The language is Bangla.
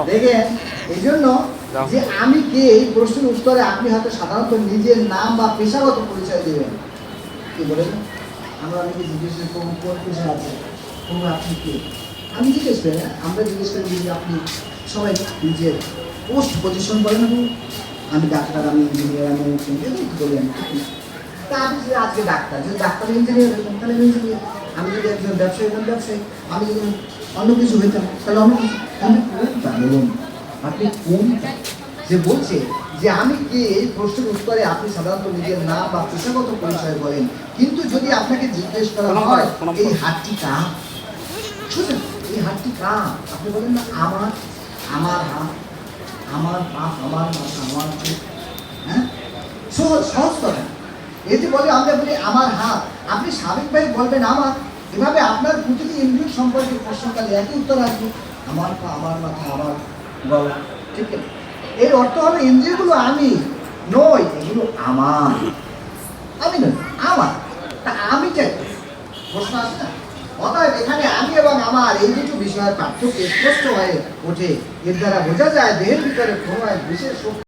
দেখেন এই জন্য যে আমি কে এই প্রশ্নের উত্তরে আপনি হয়তো সাধারণত নিজের নাম বা পেশাগত পরিচয় দেবেন। কি বলেন? আমরা অনেকে জিজ্ঞেস করি কোন পেশা আছে, আপনি কে? আমি জিজ্ঞেস করি না, আমরা জিজ্ঞেস করি যে আপনি সবাই নিজের পোস্ট পজিশন বলেন এবং আমি ডাক্তার, আমি ইঞ্জিনিয়ার, আমি বলি আমি তা আপনি যদি আজকে ডাক্তার, যদি ডাক্তার ইঞ্জিনিয়ার হইতাম তাহলে ইঞ্জিনিয়ার, আমি যদি একজন ব্যবসায়ী হতাম ব্যবসায়ী, আমি যদি অন্য কিছু হইতাম তাহলে অন্য কিছু। আমি কোনটা বলুন, আপনি কোনটা? যে বলছে যে আমি কি এই প্রশ্নের উত্তরে আপনি সাধারণত নিজের নাম বা পেশাগত পরিচয় বলেন, কিন্তু যদি আপনাকে জিজ্ঞেস করা হয় এই হাতটি কার, বুঝলেন, এই হাতটি কার, আপনি বলেন না আমার, আমার হাত, আমার পা, আমার মাথা, আমার চোখ। হ্যাঁ, সহজ সহজ কথা। এতে বলে আমরা বলি আমার হাত, আপনি স্বাভাবিকভাবে বলবেন আমার, এভাবে আপনার প্রতিটি ইন্দ্রিয় সম্পর্কে প্রশ্নকালে একই উত্তর আসবে, আমার পা, আমার মাথা, আমার গলা। ঠিক আছে, এর অর্থ হলো ইন্দ্রিয়গুলো আমি নই, এগুলো আমার, আমি নই, আমার। তা আমি চাই প্রশ্ন আছে না, অতএব এখানে আমি এবং আমার এই দুটো বিষয়ের পার্থক্য স্পষ্ট হয়ে ওঠে। এর দ্বারা বোঝা যায় দেহের ভিতরে কোনো এক বিশেষ